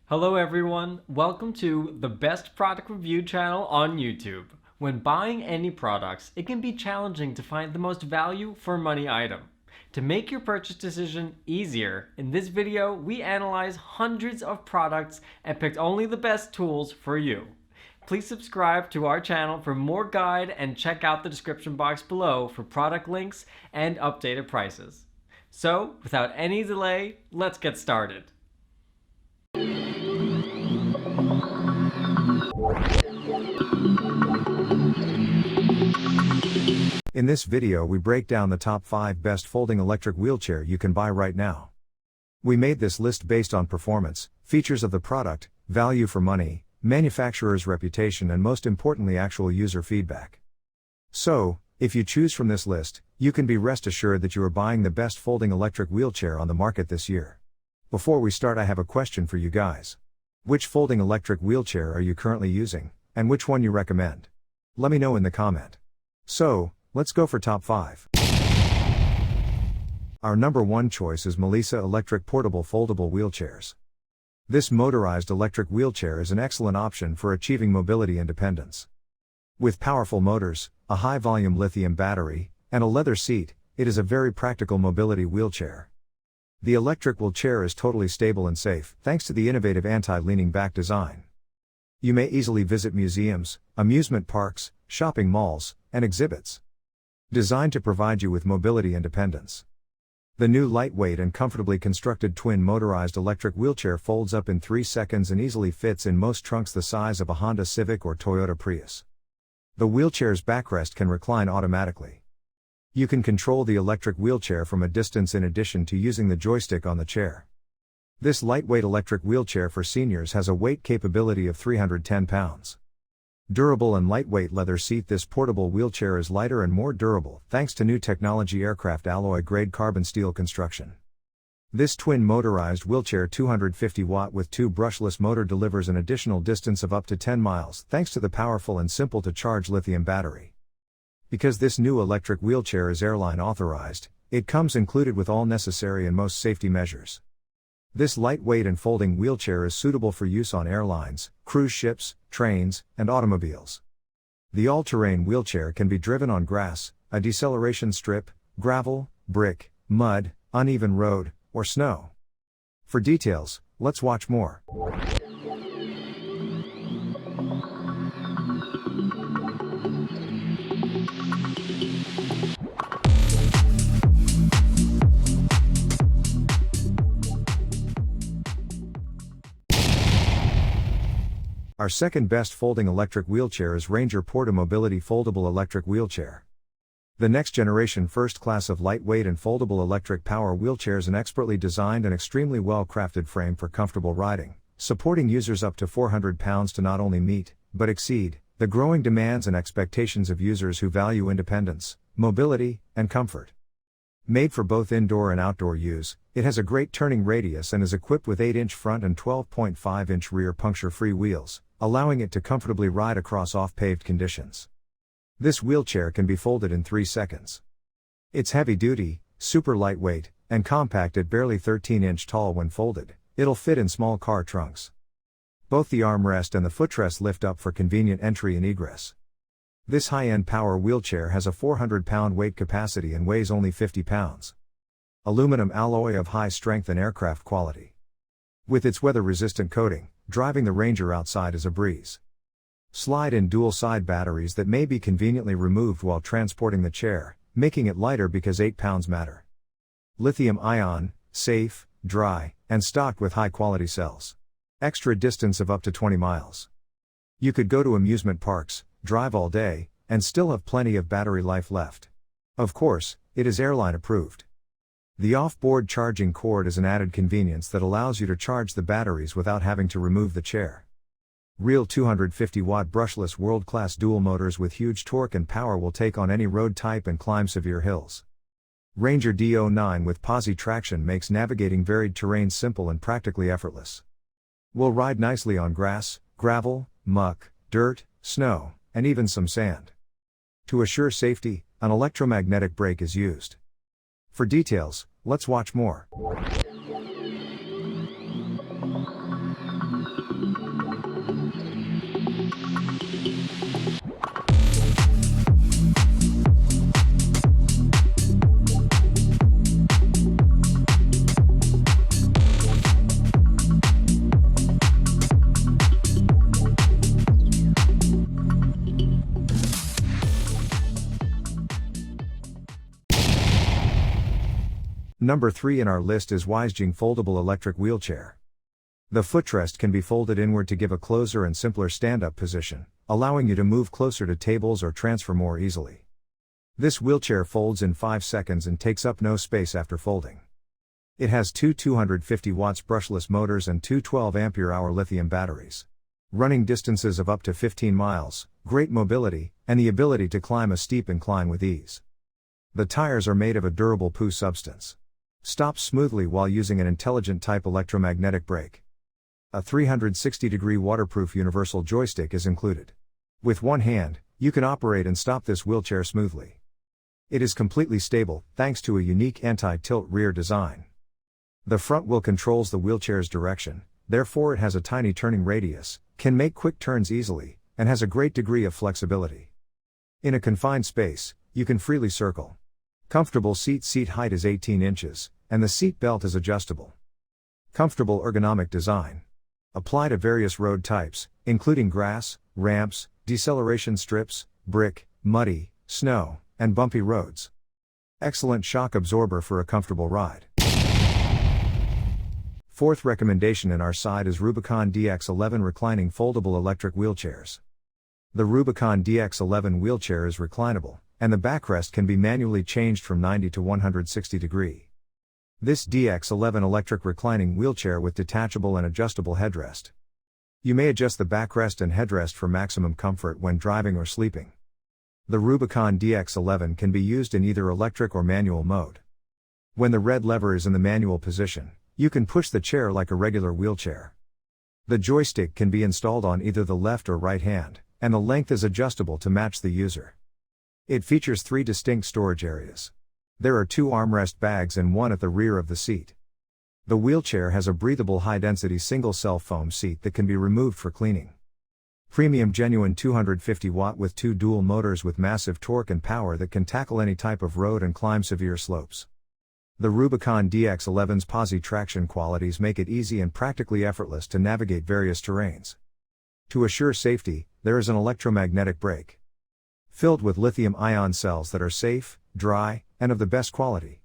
Hello everyone, welcome to the best product review channel on YouTube. When buying any products, it can be challenging to find the most value for money item. To make your purchase decision easier, in this video we analyze hundreds of products and picked only the best tools for you. Please subscribe to our channel for more guide and check out the description box below for product links and updated prices. So, without any delay, let's get started. In this video we break down the top 5 best folding electric wheelchair you can buy right now. We made this list based on performance, features of the product, value for money, manufacturer's reputation and most importantly actual user feedback. So, if you choose from this list, you can be rest assured that you are buying the best folding electric wheelchair on the market this year. Before we start, I have a question for you guys. Which folding electric wheelchair are you currently using, and which one you recommend? Let me know in the comment. So, let's go for top 5. Our number 1 choice is Melissa Electric Portable Foldable Wheelchairs. This motorized electric wheelchair is an excellent option for achieving mobility independence. With powerful motors, a high-volume lithium battery, and a leather seat, it is a very practical mobility wheelchair. The electric wheelchair is totally stable and safe, thanks to the innovative anti-leaning back design. You may easily visit museums, amusement parks, shopping malls, and exhibits. Designed to provide you with mobility independence. The new lightweight and comfortably constructed twin motorized electric wheelchair folds up in 3 seconds and easily fits in most trunks the size of a Honda Civic or Toyota Prius. The wheelchair's backrest can recline automatically. You can control the electric wheelchair from a distance in addition to using the joystick on the chair. This lightweight electric wheelchair for seniors has a weight capability of 310 pounds. Durable and lightweight leather seat. This portable wheelchair is lighter and more durable thanks to new technology aircraft alloy grade carbon steel construction. This twin motorized wheelchair 250 watt with 2 brushless motor delivers an additional distance of up to 10 miles thanks to the powerful and simple to charge lithium battery. Because this new electric wheelchair is airline authorized, it comes included with all necessary and most safety measures. This lightweight and folding wheelchair is suitable for use on airlines, cruise ships, trains, and automobiles. The all-terrain wheelchair can be driven on grass, a deceleration strip, gravel, brick, mud, uneven road, or snow. For details, let's watch more. Our second best folding electric wheelchair is Ranger Porta-Mobility Foldable Electric Wheelchair. The next generation first class of lightweight and foldable electric power wheelchairs, an expertly designed and extremely well-crafted frame for comfortable riding, supporting users up to 400 pounds to not only meet, but exceed, the growing demands and expectations of users who value independence, mobility, and comfort. Made for both indoor and outdoor use, it has a great turning radius and is equipped with 8-inch front and 12.5-inch rear puncture-free wheels, allowing it to comfortably ride across off-paved conditions. This wheelchair can be folded in 3 seconds. It's heavy-duty, super lightweight, and compact at barely 13-inch tall when folded. It'll fit in small car trunks. Both the armrest and the footrest lift up for convenient entry and egress. This high-end power wheelchair has a 400-pound weight capacity and weighs only 50 pounds. Aluminum alloy of high strength and aircraft quality. With its weather-resistant coating, driving the Ranger outside is a breeze. Slide-in dual-side batteries that may be conveniently removed while transporting the chair, making it lighter because 8 pounds matter. Lithium-ion, safe, dry, and stocked with high-quality cells. Extra distance of up to 20 miles. You could go to amusement parks, drive all day, and still have plenty of battery life left. Of course, it is airline approved. The off-board charging cord is an added convenience that allows you to charge the batteries without having to remove the chair. Real 250-watt brushless world-class dual motors with huge torque and power will take on any road type and climb severe hills. Ranger D09 with posi traction makes navigating varied terrain simple and practically effortless. Will ride nicely on grass, gravel, muck, dirt, snow, and even some sand. To assure safety, an electromagnetic brake is used. For details, let's watch more. Number 3 in our list is Wisejing Foldable Electric Wheelchair. The footrest can be folded inward to give a closer and simpler stand-up position, allowing you to move closer to tables or transfer more easily. This wheelchair folds in 5 seconds and takes up no space after folding. It has two 250 watts brushless motors and two 12 ampere-hour lithium batteries. Running distances of up to 15 miles, great mobility, and the ability to climb a steep incline with ease. The tires are made of a durable PU substance. Stops smoothly while using an intelligent type electromagnetic brake. A 360-degree waterproof universal joystick is included. With one hand, you can operate and stop this wheelchair smoothly. It is completely stable, thanks to a unique anti-tilt rear design. The front wheel controls the wheelchair's direction, therefore it has a tiny turning radius, can make quick turns easily, and has a great degree of flexibility. In a confined space, you can freely circle. Comfortable seat height is 18 inches, and the seat belt is adjustable. Comfortable ergonomic design. Apply to various road types, including grass, ramps, deceleration strips, brick, muddy, snow, and bumpy roads. Excellent shock absorber for a comfortable ride. Fourth recommendation in our side is Rubicon DX11 Reclining Foldable Electric Wheelchairs. The Rubicon DX11 wheelchair is reclinable, and the backrest can be manually changed from 90 to 160 degree. This DX11 electric reclining wheelchair with detachable and adjustable headrest. You may adjust the backrest and headrest for maximum comfort when driving or sleeping. The Rubicon DX11 can be used in either electric or manual mode. When the red lever is in the manual position, you can push the chair like a regular wheelchair. The joystick can be installed on either the left or right hand, and the length is adjustable to match the user. It features 3 distinct storage areas. There are 2 armrest bags and 1 at the rear of the seat. The wheelchair has a breathable high-density single-cell foam seat that can be removed for cleaning. Premium genuine 250 watt with 2 dual motors with massive torque and power that can tackle any type of road and climb severe slopes. The Rubicon DX11's posi traction qualities make it easy and practically effortless to navigate various terrains. To assure safety, there is an electromagnetic brake. Filled with lithium-ion cells that are safe, dry, and of the best quality.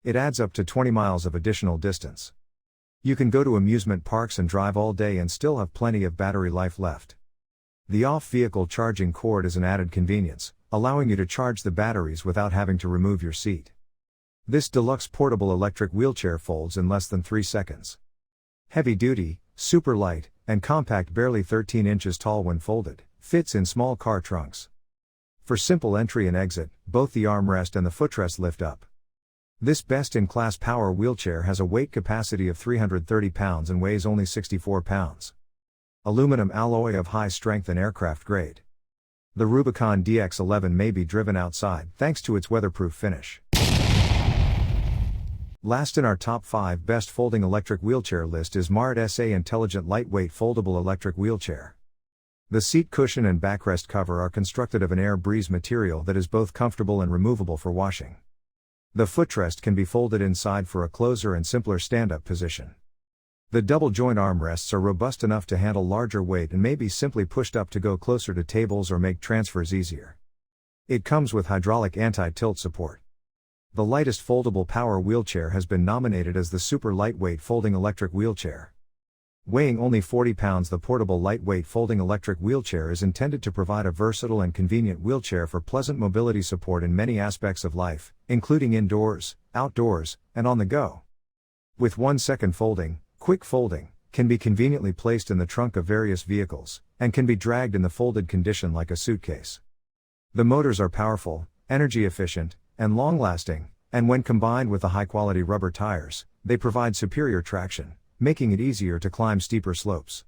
It adds up to 20 miles of additional distance. You can go to amusement parks and drive all day and still have plenty of battery life left. The off-vehicle charging cord is an added convenience, allowing you to charge the batteries without having to remove your seat. This deluxe portable electric wheelchair folds in less than 3 seconds. Heavy duty, super light, and compact, barely 13 inches tall when folded, fits in small car trunks. For simple entry and exit, both the armrest and the footrest lift up. This best-in-class power wheelchair has a weight capacity of 330 pounds and weighs only 64 pounds. Aluminum alloy of high strength and aircraft grade. The Rubicon DX11 may be driven outside thanks to its weatherproof finish. Last in our top 5 best folding electric wheelchair list is Mart SA Intelligent Lightweight Foldable Electric Wheelchair. The seat cushion and backrest cover are constructed of an air breeze material that is both comfortable and removable for washing. The footrest can be folded inside for a closer and simpler stand-up position. The double joint armrests are robust enough to handle larger weight and may be simply pushed up to go closer to tables or make transfers easier. It comes with hydraulic anti-tilt support. The lightest foldable power wheelchair has been nominated as the super lightweight folding electric wheelchair. Weighing only 40 pounds, the portable lightweight folding electric wheelchair is intended to provide a versatile and convenient wheelchair for pleasant mobility support in many aspects of life, including indoors, outdoors, and on the go. With 1-second folding, quick folding, can be conveniently placed in the trunk of various vehicles, and can be dragged in the folded condition like a suitcase. The motors are powerful, energy efficient, and long-lasting, and when combined with the high-quality rubber tires, they provide superior traction, making it easier to climb steeper slopes.